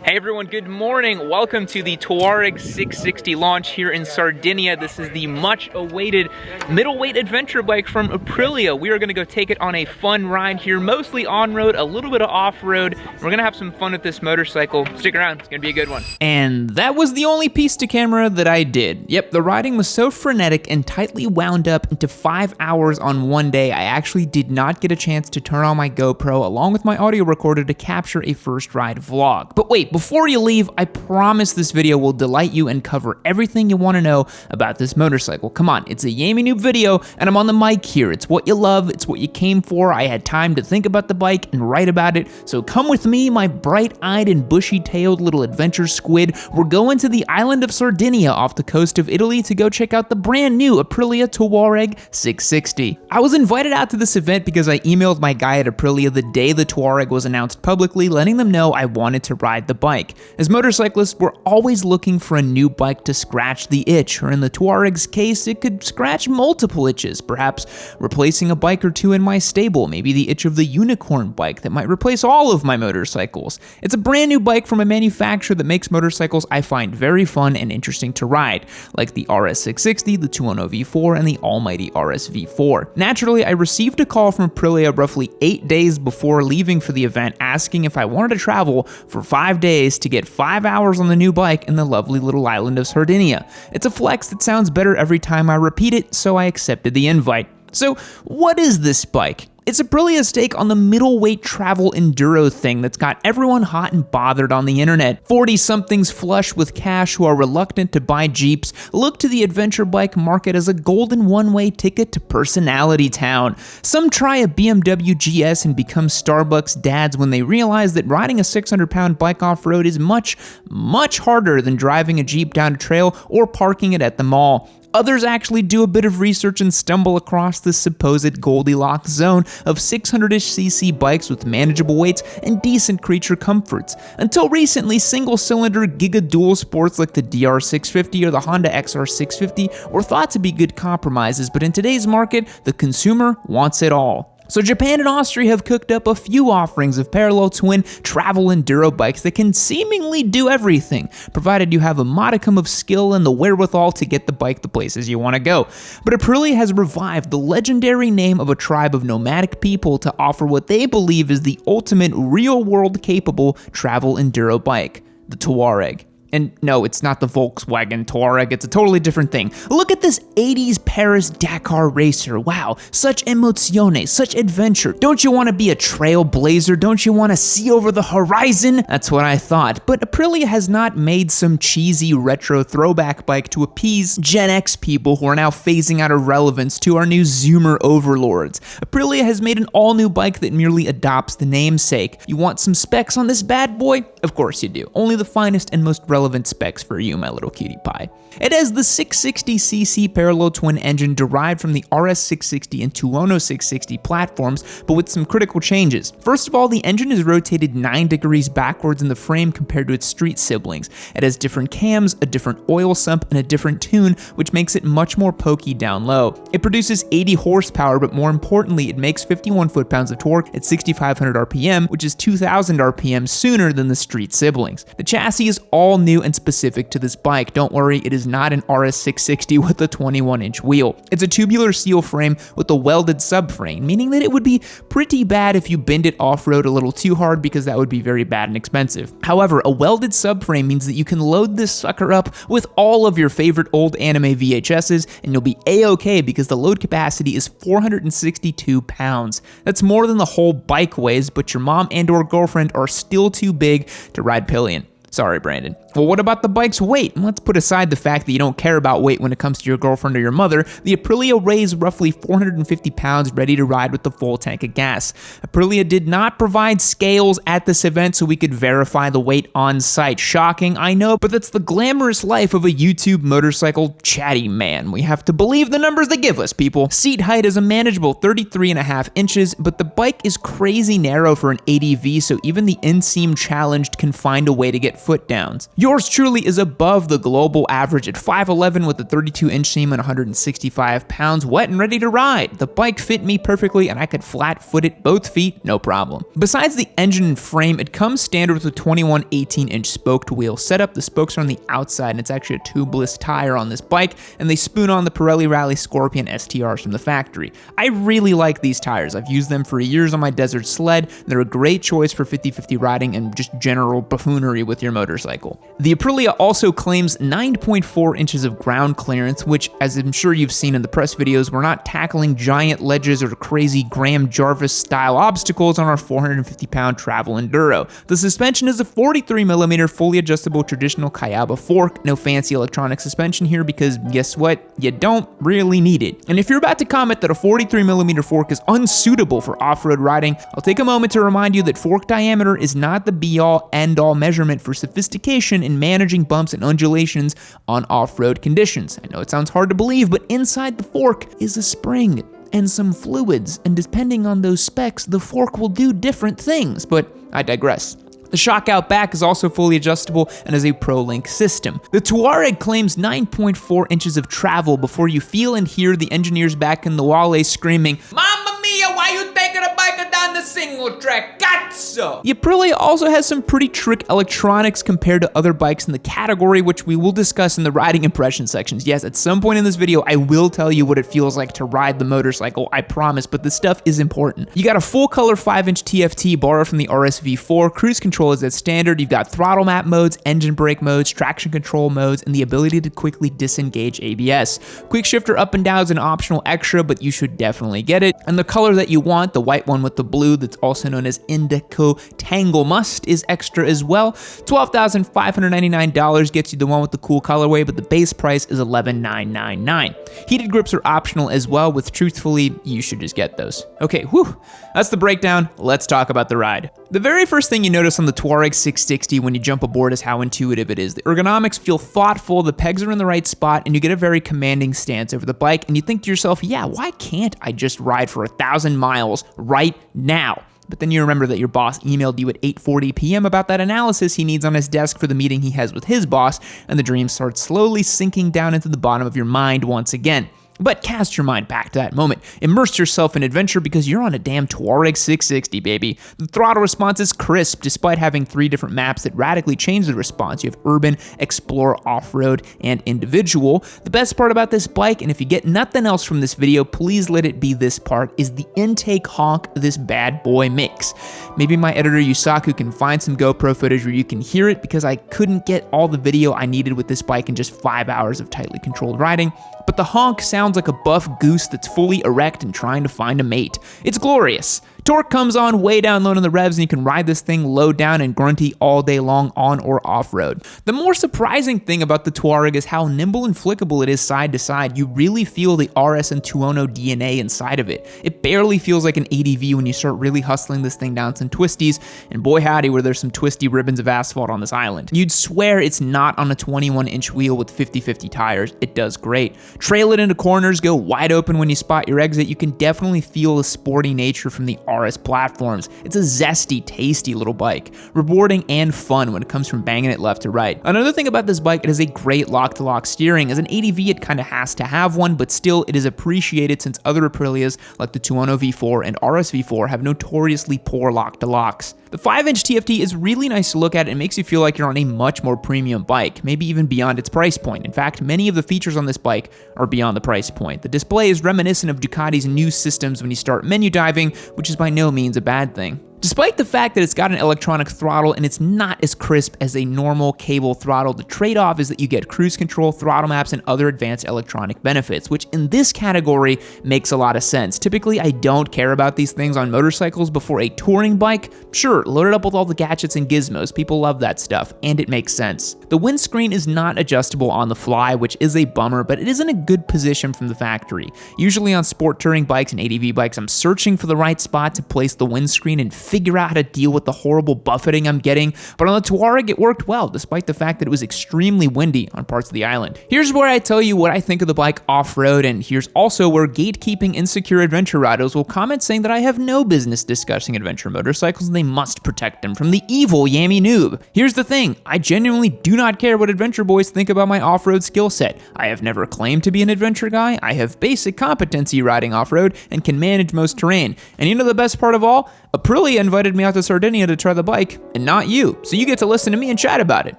Hey everyone, good morning. Welcome to the Tuareg 660 launch here in Sardinia. This is the much awaited middleweight adventure bike from Aprilia. We are gonna go take it on a fun ride here, mostly on-road, a little bit of off-road. We're gonna have some fun with this motorcycle. Stick around, it's gonna be a good one. And that was the only piece to camera that I did. Yep, the riding was so frenetic and tightly wound up into 5 hours on one day, I actually did not get a chance to turn on my GoPro along with my audio recorder to capture a first ride vlog. But wait, before you leave, I promise this video will delight you and cover everything you want to know about this motorcycle. Come on, it's a Yammie Noob video, and I'm on the mic here. It's what you love, it's what you came for. I had time to think about the bike and write about it, so come with me, my bright-eyed and bushy-tailed little adventure squid. We're going to the island of Sardinia off the coast of Italy to go check out the brand new Aprilia Tuareg 660. I was invited out to this event because I emailed my guy at Aprilia the day the Tuareg was announced publicly, letting them know I wanted to ride the bike. As motorcyclists, we're always looking for a new bike to scratch the itch, or in the Tuareg's case, it could scratch multiple itches, perhaps replacing a bike or two in my stable, maybe the itch of the unicorn bike that might replace all of my motorcycles. It's a brand new bike from a manufacturer that makes motorcycles I find very fun and interesting to ride, like the RS660, the 210 V4, and the almighty RS V4. Naturally, I received a call from Aprilia roughly 8 days before leaving for the event asking if I wanted to travel for 5 days to get 5 hours on the new bike in the lovely little island of Sardinia. It's a flex that sounds better every time I repeat it, so I accepted the invite. So, what is this bike? It's Aprilia's take on the middleweight travel enduro thing that's got everyone hot and bothered on the internet. 40-somethings flush with cash who are reluctant to buy Jeeps look to the adventure bike market as a golden one-way ticket to personality town. Some try a BMW GS and become Starbucks dads when they realize that riding a 600-pound bike off-road is much, much harder than driving a Jeep down a trail or parking it at the mall. Others actually do a bit of research and stumble across the supposed Goldilocks zone of 600-ish cc bikes with manageable weights and decent creature comforts. Until recently, single-cylinder Giga dual sports like the DR650 or the Honda XR650 were thought to be good compromises, but in today's market, the consumer wants it all. So Japan and Austria have cooked up a few offerings of parallel twin travel enduro bikes that can seemingly do everything, provided you have a modicum of skill and the wherewithal to get the bike the places you want to go. But Aprilia has revived the legendary name of a tribe of nomadic people to offer what they believe is the ultimate real-world capable travel enduro bike, the Tuareg. And no, it's not the Volkswagen Touareg, it's a totally different thing. Look at this 80s Paris Dakar racer. Wow, such emozione, such adventure. Don't you want to be a trailblazer? Don't you want to see over the horizon? That's what I thought. But Aprilia has not made some cheesy retro throwback bike to appease Gen X people who are now phasing out of relevance to our new Zoomer overlords. Aprilia has made an all-new bike that merely adopts the namesake. You want some specs on this bad boy? Of course you do. Only the finest and most relevant specs for you, my little cutie pie. It has the 660cc parallel twin engine derived from the RS660 and 210 platforms, but with some critical changes. First of all, the engine is rotated 9 degrees backwards in the frame compared to its street siblings. It has different cams, a different oil sump, and a different tune, which makes it much more pokey down low. It produces 80 horsepower, but more importantly, it makes 51 foot-pounds of torque at 6,500 RPM, which is 2,000 RPM sooner than the street siblings. The chassis is all new and specific to this bike. Don't worry, it is not an RS660 with a 21-inch wheel. It's a tubular steel frame with a welded subframe, meaning that it would be pretty bad if you bend it off-road a little too hard because that would be very bad and expensive. However, a welded subframe means that you can load this sucker up with all of your favorite old anime VHSs and you'll be a-okay because the load capacity is 462 pounds. That's more than the whole bike weighs, but your mom and or girlfriend are still too big to ride pillion. Sorry, Brandon. Well, what about the bike's weight? Let's put aside the fact that you don't care about weight when it comes to your girlfriend or your mother. The Aprilia weighs roughly 450 pounds, ready to ride with the full tank of gas. Aprilia did not provide scales at this event so we could verify the weight on site. Shocking, I know, but that's the glamorous life of a YouTube motorcycle chatty man. We have to believe the numbers they give us, people. Seat height is a manageable 33.5 inches, but the bike is crazy narrow for an ADV, so even the inseam challenged can find a way to get foot downs. Yours truly is above the global average at 5'11" with a 32-inch seam and 165 pounds, wet and ready to ride. The bike fit me perfectly and I could flat-foot it both feet, no problem. Besides the engine and frame, it comes standard with a 21 18-inch spoked wheel setup. The spokes are on the outside and it's actually a tubeless tire on this bike, and they spoon on the Pirelli Rally Scorpion STRs from the factory. I really like these tires. I've used them for years on my desert sled. They're a great choice for 50-50 riding and just general buffoonery with your motorcycle. The Aprilia also claims 9.4 inches of ground clearance, which, as I'm sure you've seen in the press videos, we're not tackling giant ledges or crazy Graham Jarvis style obstacles on our 450-pound travel enduro. The suspension is a 43mm fully adjustable traditional Hayabusa fork. No fancy electronic suspension here because guess what? You don't really need it. And if you're about to comment that a 43mm fork is unsuitable for off-road riding, I'll take a moment to remind you that fork diameter is not the be-all, end-all measurement for sophistication in managing bumps and undulations on off-road conditions. I know it sounds hard to believe, but inside the fork is a spring and some fluids, and depending on those specs, the fork will do different things, but I digress. The shock out back is also fully adjustable and is a ProLink system. The Tuareg claims 9.4 inches of travel before you feel and hear the engineers back in the Wale screaming, "Mamma mia, why you taking a bike down the single track? Cazzo!" The Aprilia also has some pretty trick electronics compared to other bikes in the category, which we will discuss in the riding impression sections. Yes, at some point in this video, I will tell you what it feels like to ride the motorcycle, I promise, but this stuff is important. You got a full color 5-inch TFT borrowed from the RSV4, cruise control is at standard, you've got throttle map modes, engine brake modes, traction control modes, and the ability to quickly disengage ABS. Quick shifter up and down is an optional extra, but you should definitely get it. And the color that you want, the white one with the blue that's also known as Indico Tangle Must, is extra as well. $12,599 gets you the one with the cool colorway, but the base price is $11,999. Heated grips are optional as well, with truthfully, you should just get those. Okay, whew, that's the breakdown. Let's talk about the ride. The very first thing you notice on the Tuareg 660 when you jump aboard is how intuitive it is. The ergonomics feel thoughtful, the pegs are in the right spot, and you get a very commanding stance over the bike, and you think to yourself, yeah, why can't I just ride for 1,000 miles right now? But then you remember that your boss emailed you at 8:40 p.m. about that analysis he needs on his desk for the meeting he has with his boss, and the dream starts slowly sinking down into the bottom of your mind once again. But cast your mind back to that moment. Immerse yourself in adventure because you're on a damn Tuareg 660, baby. The throttle response is crisp despite having 3 different maps that radically change the response. You have Urban, Explore, Off-Road, and Individual. The best part about this bike, and if you get nothing else from this video, please let it be this part, is the intake honk this bad boy makes. Maybe my editor Yusaku can find some GoPro footage where you can hear it because I couldn't get all the video I needed with this bike in just 5 hours of tightly controlled riding. But the honk sounds like a buff goose that's fully erect and trying to find a mate. It's glorious. Torque comes on way down low on the revs, and you can ride this thing low down and grunty all day long on or off-road. The more surprising thing about the Tuareg is how nimble and flickable it is side to side. You really feel the RS and Tuono DNA inside of it. It barely feels like an ADV when you start really hustling this thing down some twisties, and boy howdy were there some twisty ribbons of asphalt on this island. You'd swear it's not on a 21-inch wheel with 50-50 tires. It does great. Trail it into corners, go wide open when you spot your exit. You can definitely feel the sporty nature from the RS platforms. It's a zesty, tasty little bike. Rewarding and fun when it comes from banging it left to right. Another thing about this bike, it has a great lock-to-lock steering. As an ADV, it kind of has to have one, but still it is appreciated since other Aprilias like the Tuono V4 and RS V4 have notoriously poor lock-to-locks. The 5-inch TFT is really nice to look at and makes you feel like you're on a much more premium bike, maybe even beyond its price point. In fact, many of the features on this bike are beyond the price point. The display is reminiscent of Ducati's new systems when you start menu diving, which is by no means a bad thing. Despite the fact that it's got an electronic throttle and it's not as crisp as a normal cable throttle, the trade-off is that you get cruise control, throttle maps, and other advanced electronic benefits, which in this category makes a lot of sense. Typically, I don't care about these things on motorcycles, but for a touring bike, sure, load it up with all the gadgets and gizmos. People love that stuff, and it makes sense. The windscreen is not adjustable on the fly, which is a bummer, but it is in a good position from the factory. Usually on sport touring bikes and ADV bikes, I'm searching for the right spot to place the windscreen and figure out how to deal with the horrible buffeting I'm getting, but on the Tuareg it worked well, despite the fact that it was extremely windy on parts of the island. Here's where I tell you what I think of the bike off-road, and here's also where gatekeeping insecure adventure riders will comment saying that I have no business discussing adventure motorcycles and they must protect them from the evil Yammie Noob. Here's the thing, I genuinely do not care what adventure boys think about my off-road skill set. I have never claimed to be an adventure guy, I have basic competency riding off-road and can manage most terrain. And you know the best part of all? Aprilia invited me out to Sardinia to try the bike, and not you, so you get to listen to me and chat about it.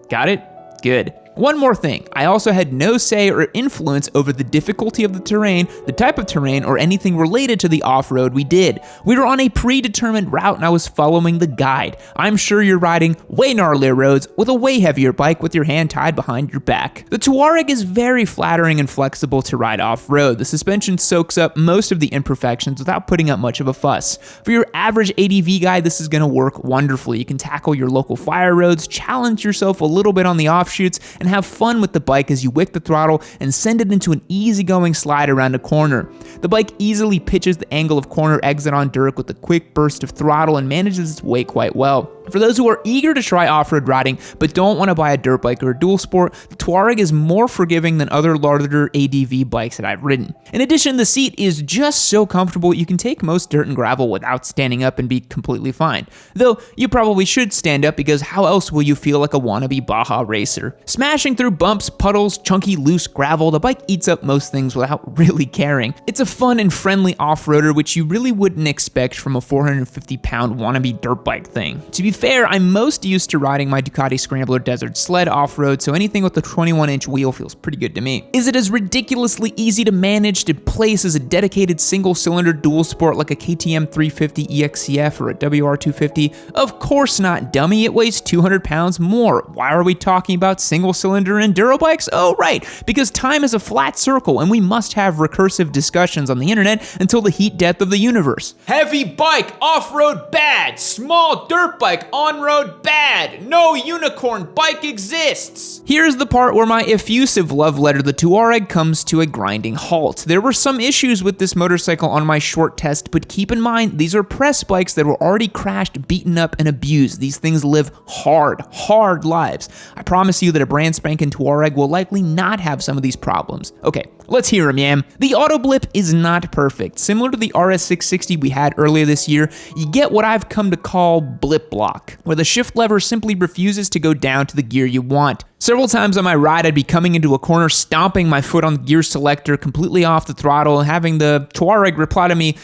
Got it? Good. One more thing, I also had no say or influence over the difficulty of the terrain, the type of terrain, or anything related to the off-road we did. We were on a predetermined route and I was following the guide. I'm sure you're riding way gnarlier roads with a way heavier bike with your hand tied behind your back. The Tuareg is very flattering and flexible to ride off-road. The suspension soaks up most of the imperfections without putting up much of a fuss. For your average ADV guy, this is going to work wonderfully. You can tackle your local fire roads, challenge yourself a little bit on the offshoots, and have fun with the bike as you wick the throttle and send it into an easygoing slide around a corner. The bike easily pitches the angle of corner exit on dirt with a quick burst of throttle and manages its way quite well. For those who are eager to try off-road riding but don't want to buy a dirt bike or a dual sport, the Tuareg is more forgiving than other larger ADV bikes that I've ridden. In addition, the seat is just so comfortable you can take most dirt and gravel without standing up and be completely fine. Though you probably should stand up because how else will you feel like a wannabe Baja racer? Smashing through bumps, puddles, chunky loose gravel, the bike eats up most things without really caring. It's a fun and friendly off-roader which you really wouldn't expect from a 450-pound wannabe dirt bike thing. To be fair, I'm most used to riding my Ducati Scrambler Desert Sled off-road, so anything with a 21-inch wheel feels pretty good to me. Is it as ridiculously easy to manage to place as a dedicated single-cylinder dual sport like a KTM 350 EXCF or a WR250? Of course not, dummy. It weighs 200 pounds more. Why are we talking about single-cylinder enduro bikes? Oh, right, because time is a flat circle and we must have recursive discussions on the internet until the heat death of the universe. Heavy bike, off-road bad. Small dirt bike, on-road bad. No unicorn bike exists. Here's the part where my effusive love letter to the Tuareg comes to a grinding halt. There were some issues with this motorcycle on my short test, but keep in mind, these are press bikes that were already crashed, beaten up, and abused. These things live hard lives. I promise you that a brand spanking Tuareg will likely not have some of these problems. Okay, let's hear them, Yam. The auto blip is not perfect. Similar to the RS660 we had earlier this year, you get what I've come to call blip block, where the shift lever simply refuses to go down to the gear you want. Several times on my ride, I'd be coming into a corner, stomping my foot on the gear selector, completely off the throttle, and having the Tuareg reply to me,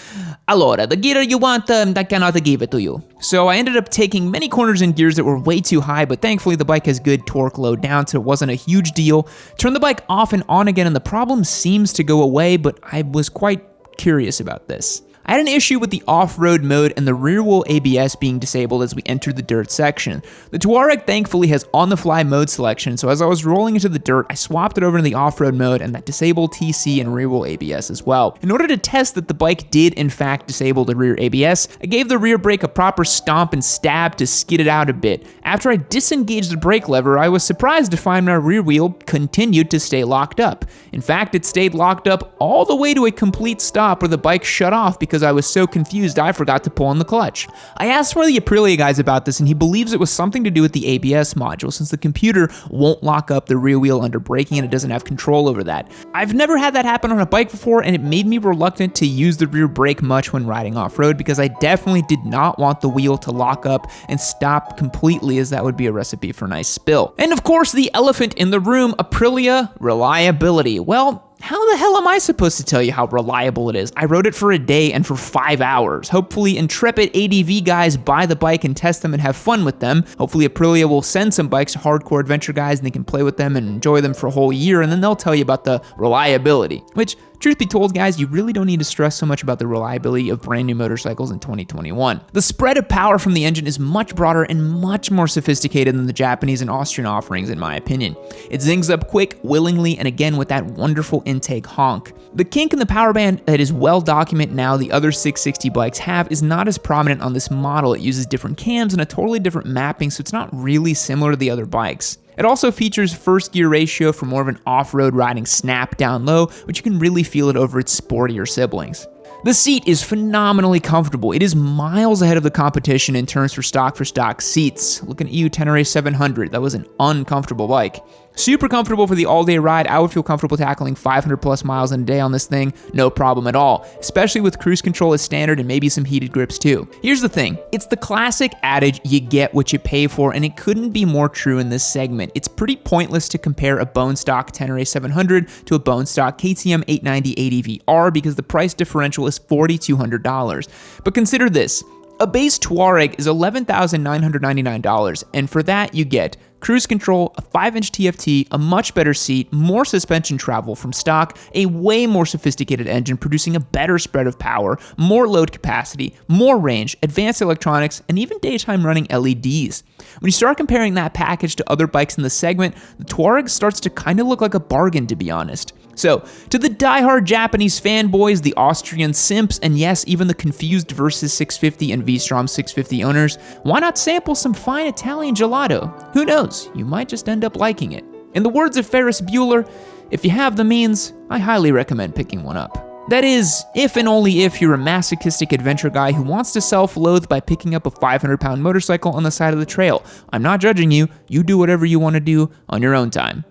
"Allora, the gear you want, I cannot give it to you." So I ended up taking many corners in gears that were way too high, but thankfully the bike has good torque load down, so it wasn't a huge deal. Turned the bike off and on again, and the problem seems to go away, but I was quite curious about this. I had an issue with the off-road mode and the rear wheel ABS being disabled as we entered the dirt section. The Tuareg thankfully has on-the-fly mode selection, so as I was rolling into the dirt, I swapped it over to the off-road mode and that disabled TC and rear wheel ABS as well. In order to test that the bike did in fact disable the rear ABS, I gave the rear brake a proper stomp and stab to skid it out a bit. After I disengaged the brake lever, I was surprised to find my rear wheel continued to stay locked up. In fact, it stayed locked up all the way to a complete stop where the bike shut off because I was so confused I forgot to pull on the clutch. I asked one of the Aprilia guys about this and he believes it was something to do with the ABS module since the computer won't lock up the rear wheel under braking and it doesn't have control over that. I've never had that happen on a bike before and it made me reluctant to use the rear brake much when riding off-road because I definitely did not want the wheel to lock up and stop completely as that would be a recipe for a nice spill. And of course the elephant in the room, Aprilia reliability. Well, how the hell am I supposed to tell you how reliable it is? I rode it for a day and for 5 hours. Hopefully intrepid ADV guys buy the bike and test them and have fun with them. Hopefully Aprilia will send some bikes to hardcore adventure guys and they can play with them and enjoy them for a whole year and then they'll tell you about the reliability. Which, truth be told, guys, you really don't need to stress so much about the reliability of brand new motorcycles in 2021. The spread of power from the engine is much broader and much more sophisticated than the Japanese and Austrian offerings, in my opinion. It zings up quick, willingly, and again with that wonderful intake honk. The kink in the power band that is well documented now the other 660 bikes have is not as prominent on this model. It uses different cams and a totally different mapping, so it's not really similar to the other bikes. It also features first gear ratio for more of an off-road riding snap down low, which you can really feel it over its sportier siblings. The seat is phenomenally comfortable. It is miles ahead of the competition in terms for stock seats. Look at EU Tenere 700. That was an uncomfortable bike. Super comfortable for the all-day ride. I would feel comfortable tackling 500 plus miles in a day on this thing, no problem at all, especially with cruise control as standard and maybe some heated grips too. Here's the thing, it's the classic adage, you get what you pay for, and it couldn't be more true in this segment. It's pretty pointless to compare a bone stock Tenere 700 to a bone stock KTM 890 ADV-R because the price differential is $4,200. But consider this, a base Tuareg is $11,999, and for that you get cruise control, a 5-inch TFT, a much better seat, more suspension travel from stock, a way more sophisticated engine producing a better spread of power, more load capacity, more range, advanced electronics, and even daytime running LEDs. When you start comparing that package to other bikes in the segment, the Tuareg starts to kind of look like a bargain, to be honest. So, to the diehard Japanese fanboys, the Austrian simps, and yes, even the confused Versys 650 and V-Strom 650 owners, why not sample some fine Italian gelato? Who knows, you might just end up liking it. In the words of Ferris Bueller, if you have the means, I highly recommend picking one up. That is, if and only if you're a masochistic adventure guy who wants to self-loathe by picking up a 500-pound motorcycle on the side of the trail. I'm not judging you, you do whatever you want to do on your own time.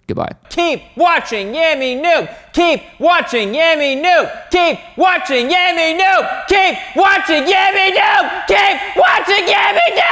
Goodbye. Keep watching Yammie Noob. Keep watching Yammie Noob. Keep watching Yammie Noob. Keep watching Yammie Noob. Keep watching Yammie Noob.